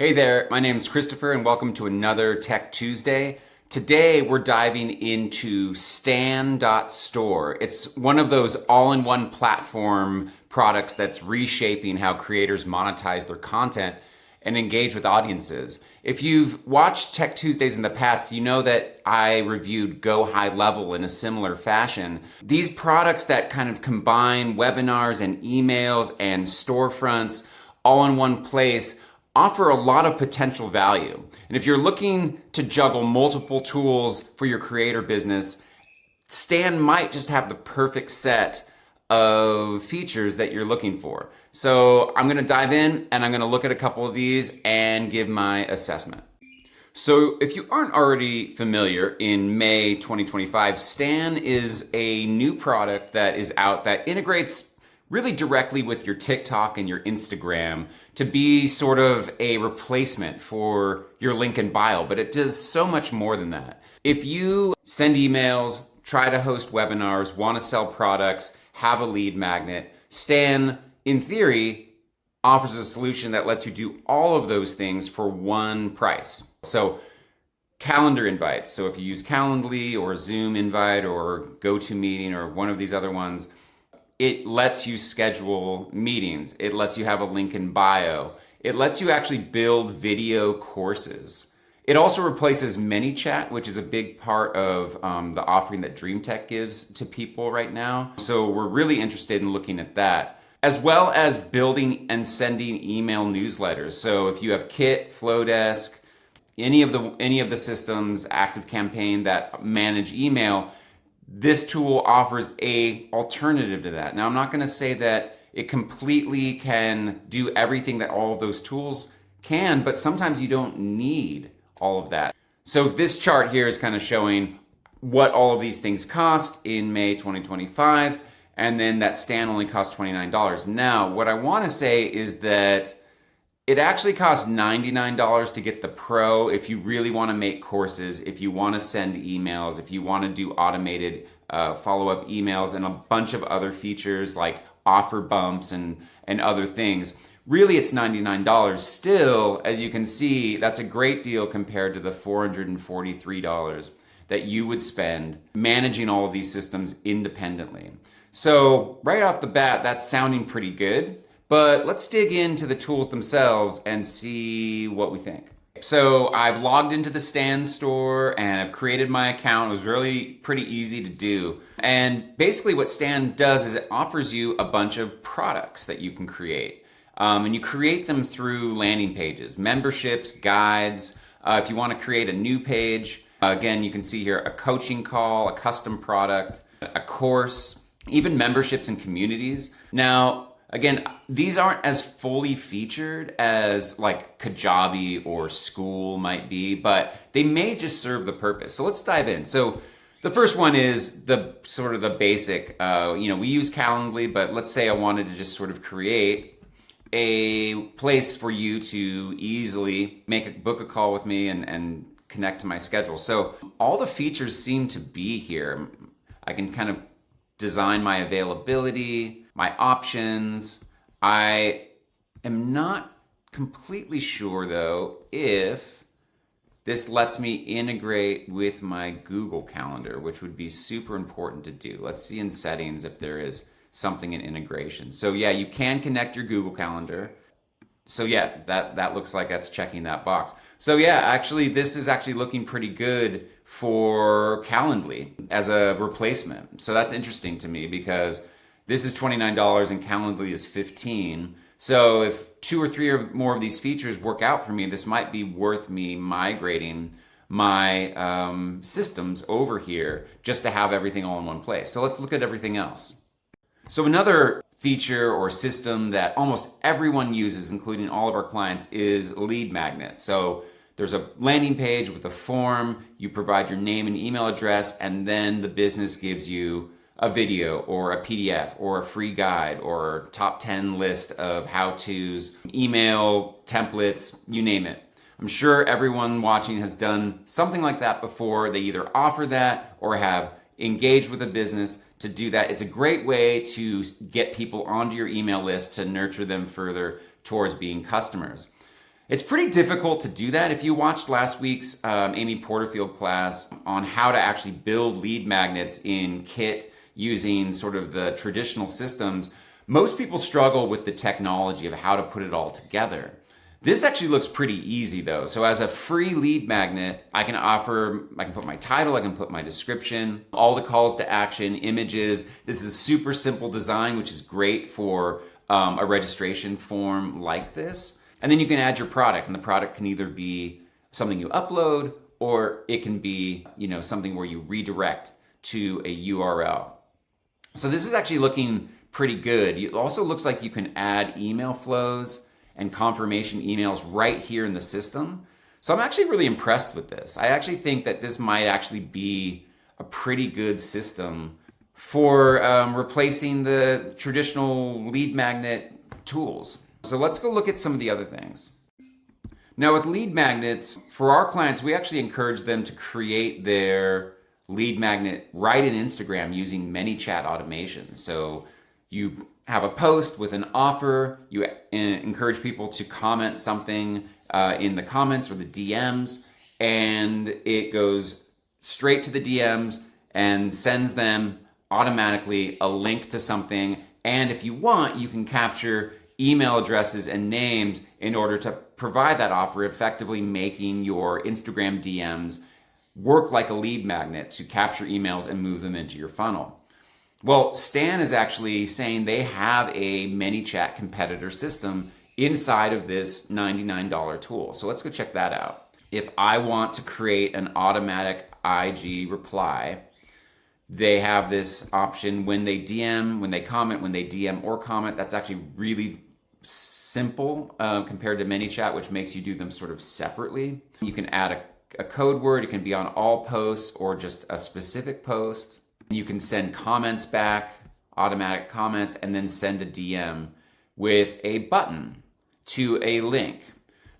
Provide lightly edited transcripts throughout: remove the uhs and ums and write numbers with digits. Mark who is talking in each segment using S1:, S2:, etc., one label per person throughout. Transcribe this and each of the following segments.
S1: Hey there, my name is Christopher and welcome to another Tech Tuesday. Today we're diving into Stan.store. It's one of those all-in-one platform products that's reshaping how creators monetize their content and engage with audiences. If you've watched Tech Tuesdays in the past, you know that I reviewed Go High Level in a similar fashion. These products that kind of combine webinars and emails and storefronts all in one place offer a lot of potential value. And if you're looking to juggle multiple tools for your creator business, Stan might just have the perfect set of features that you're looking for. So I'm gonna dive in and I'm gonna look at a couple of these and give my assessment. So if you aren't already familiar, in May 2025, Stan is a new product that is out that integrates really directly with your TikTok and your Instagram to be sort of a replacement for your link in bio, but it does so much more than that. If you send emails, try to host webinars, want to sell products, have a lead magnet, Stan, in theory, offers a solution that lets you do all of those things for one price. So calendar invites. So if you use Calendly or Zoom invite or GoToMeeting or one of these other ones, it lets you schedule meetings. It lets you have a link in bio. It lets you actually build video courses. It also replaces ManyChat, which is a big part of the offering that DreamTech gives to people right now. So we're really interested in looking at that, as well as building and sending email newsletters. So if you have Kit, Flowdesk, any of the systems, ActiveCampaign that manage email, this tool offers a alternative to that. Now, I'm not going to say that it completely can do everything that all of those tools can, but sometimes you don't need all of that. So this chart here is kind of showing what all of these things cost in May 2025, and then that Stan only costs $29. Now, what I want to say is that it actually costs $99 to get the Pro if you really want to make courses, if you want to send emails, if you want to do automated follow-up emails and a bunch of other features like offer bumps and other things. Really, it's $99. Still, as you can see, that's a great deal compared to the $443 that you would spend managing all of these systems independently. So right off the bat, that's sounding pretty good. But let's dig into the tools themselves and see what we think. So I've logged into the Stan.store and I've created my account. It was really pretty easy to do. And basically what Stan does is it offers you a bunch of products that you can create. And you create them through landing pages, memberships, guides. If you want to create a new page, again, you can see here a coaching call, a custom product, a course, even memberships and communities. Now, again, these aren't as fully featured as like Kajabi or School might be, but they may just serve the purpose. So let's dive in. So the first one is the sort of the basic, we use Calendly, but let's say I wanted to just sort of create a place for you to easily book a call with me and connect to my schedule. So all the features seem to be here. I can kind of design my availability, my options. I am not completely sure though if this lets me integrate with my Google Calendar, which would be super important to do. Let's see in settings if there is something in integration. So yeah, you can connect your Google Calendar. So yeah, that looks like that's checking that box. So yeah, actually this is actually looking pretty good for Calendly as a replacement. So that's interesting to me because this is $29 and Calendly is $15. So if 2 or 3 or more of these features work out for me, this might be worth me migrating my systems over here just to have everything all in one place. So let's look at everything else. So another feature or system that almost everyone uses, including all of our clients, is lead magnet. So there's a landing page with a form, you provide your name and email address, and then the business gives you a video or a PDF or a free guide or top 10 list of how-tos, email templates, you name it. I'm sure everyone watching has done something like that before. They either offer that or have engaged with a business to do that. It's a great way to get people onto your email list to nurture them further towards being customers. It's pretty difficult to do that. If you watched last week's Amy Porterfield class on how to actually build lead magnets in Kit using sort of the traditional systems, most people struggle with the technology of how to put it all together. This actually looks pretty easy though. So as a free lead magnet, I can put my title, I can put my description, all the calls to action, images. This is super simple design, which is great for a registration form like this. And then you can add your product, and the product can either be something you upload, or it can be, something where you redirect to a URL. So this is actually looking pretty good. It also looks like you can add email flows and confirmation emails right here in the system. So I'm actually really impressed with this. I actually think that this might actually be a pretty good system for replacing the traditional lead magnet tools. So let's go look at some of the other things. Now with lead magnets, for our clients, we actually encourage them to create their lead magnet right in Instagram using ManyChat automation. So you have a post with an offer, you encourage people to comment something in the comments or the DMs, and it goes straight to the DMs and sends them automatically a link to something. And if you want, you can capture email addresses and names in order to provide that offer, effectively making your Instagram DMs work like a lead magnet to capture emails and move them into your funnel. Well, Stan is actually saying they have a ManyChat competitor system inside of this $99 tool. So let's go check that out. If I want to create an automatic IG reply, they have this option when they DM, when they comment, when they DM or comment. That's actually really simple compared to ManyChat, which makes you do them sort of separately. You can add a code word. It can be on all posts or just a specific post. You can send comments back, automatic comments, and then send a DM with a button to a link.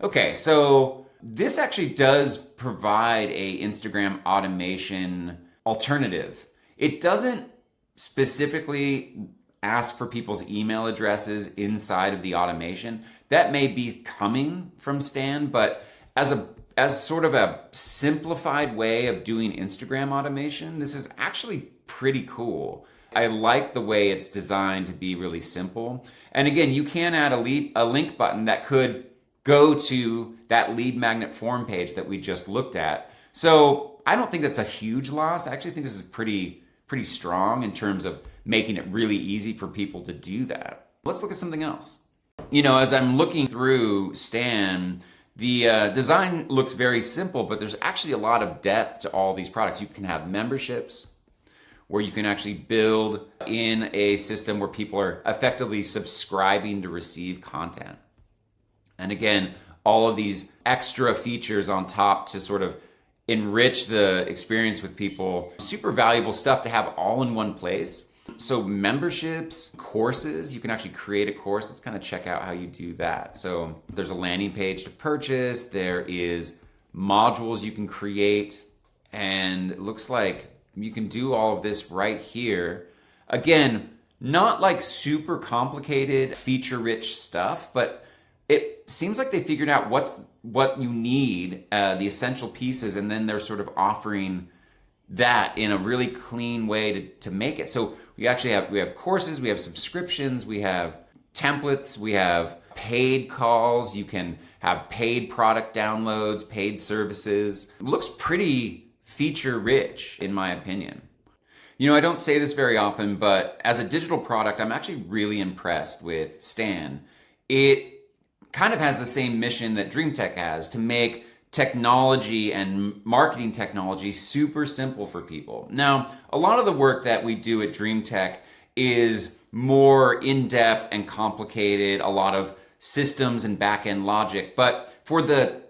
S1: Okay, so this actually does provide a Instagram automation alternative. It doesn't specifically ask for people's email addresses inside of the automation. That may be coming from Stan, but as sort of a simplified way of doing Instagram automation, this is actually pretty cool. I like the way it's designed to be really simple. And again, you can add a link button that could go to that lead magnet form page that we just looked at. So I don't think that's a huge loss. I actually think this is pretty strong in terms of making it really easy for people to do that. Let's look at something else. As I'm looking through Stan, the design looks very simple, but there's actually a lot of depth to all these products. You can have memberships where you can actually build in a system where people are effectively subscribing to receive content. And again, all of these extra features on top to sort of enrich the experience with people. Super valuable stuff to have all in one place. So memberships, courses, you can actually create a course. Let's kind of check out how you do that. So there's a landing page to purchase. There is modules you can create. And it looks like you can do all of this right here. Again, not like super complicated, feature-rich stuff, but it seems like they figured out what you need, the essential pieces, and then they're sort of offering that in a really clean way to make it. So we have courses, we have subscriptions, we have templates, we have paid calls, you can have paid product downloads, paid services. It looks pretty feature rich in my opinion. I don't say this very often, but as a digital product, I'm actually really impressed with Stan. It kind of has the same mission that DreamTech has, to make technology and marketing technology super simple for people. Now, a lot of the work that we do at DreamTech is more in-depth and complicated, a lot of systems and back-end logic, but for the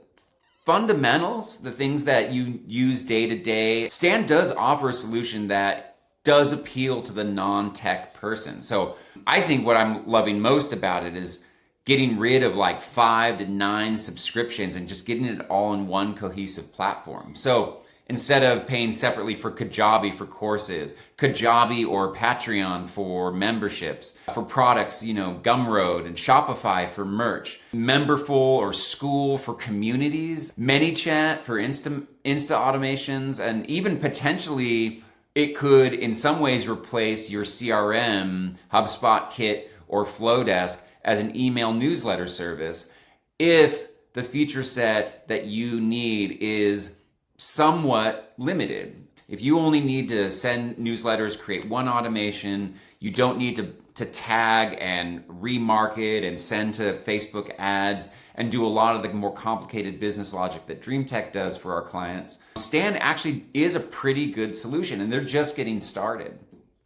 S1: fundamentals, the things that you use day to day, Stan does offer a solution that does appeal to the non-tech person. So I think what I'm loving most about it is getting rid of like 5 to 9 subscriptions and just getting it all in one cohesive platform. So instead of paying separately for Kajabi for courses, Kajabi or Patreon for memberships, for products, Gumroad and Shopify for merch, Memberful or School for communities, ManyChat for Insta automations, and even potentially it could in some ways replace your CRM, HubSpot Kit, or Flowdesk as an email newsletter service if the feature set that you need is somewhat limited. If you only need to send newsletters, create one automation, you don't need to tag and remarket and send to Facebook ads and do a lot of the more complicated business logic that DreamTech does for our clients, Stan actually is a pretty good solution, and they're just getting started.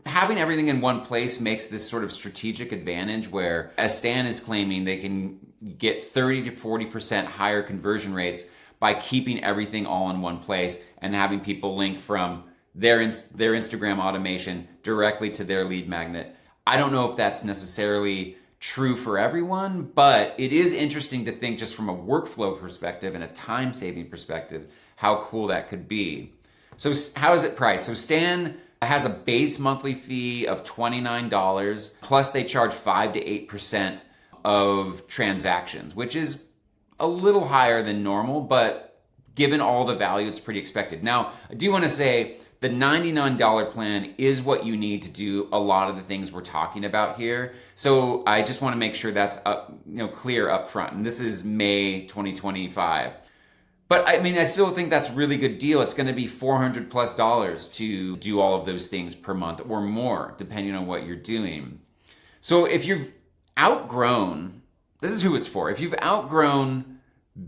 S1: Having everything in one place makes this sort of strategic advantage where, as Stan is claiming, they can get 30 to 40% higher conversion rates by keeping everything all in one place and having people link from their Instagram automation directly to their lead magnet. I don't know if that's necessarily true for everyone, but it is interesting to think just from a workflow perspective and a time-saving perspective how cool that could be. So how is it priced? So Stan has a base monthly fee of $29, plus they charge 5 to 8% of transactions, which is a little higher than normal, but given all the value, it's pretty expected. Now, I do want to say the $99 plan is what you need to do a lot of the things we're talking about here. So I just want to make sure that's clear up front. And this is May 2025. But I mean, I still think that's a really good deal. It's going to be $400+ to do all of those things per month or more, depending on what you're doing. So if you've outgrown, this is who it's for. If you've outgrown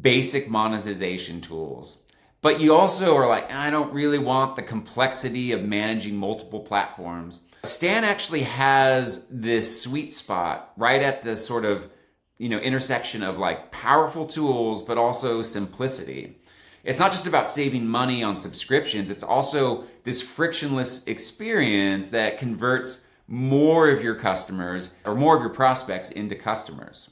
S1: basic monetization tools, but you also are like, I don't really want the complexity of managing multiple platforms, Stan actually has this sweet spot right at the sort of intersection of like powerful tools, but also simplicity. It's not just about saving money on subscriptions. It's also this frictionless experience that converts more of your customers or more of your prospects into customers.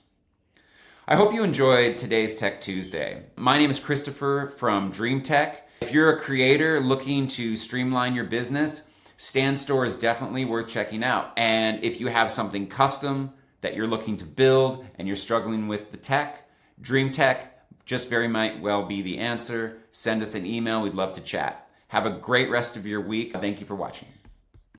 S1: I hope you enjoyed today's Tech Tuesday. My name is Christopher from DreamTech. If you're a creator looking to streamline your business, Stan.store is definitely worth checking out. And if you have something custom that you're looking to build and you're struggling with the tech, DreamTech just very might well be the answer. Send us an email. We'd love to chat. Have a great rest of your week. Thank you for watching.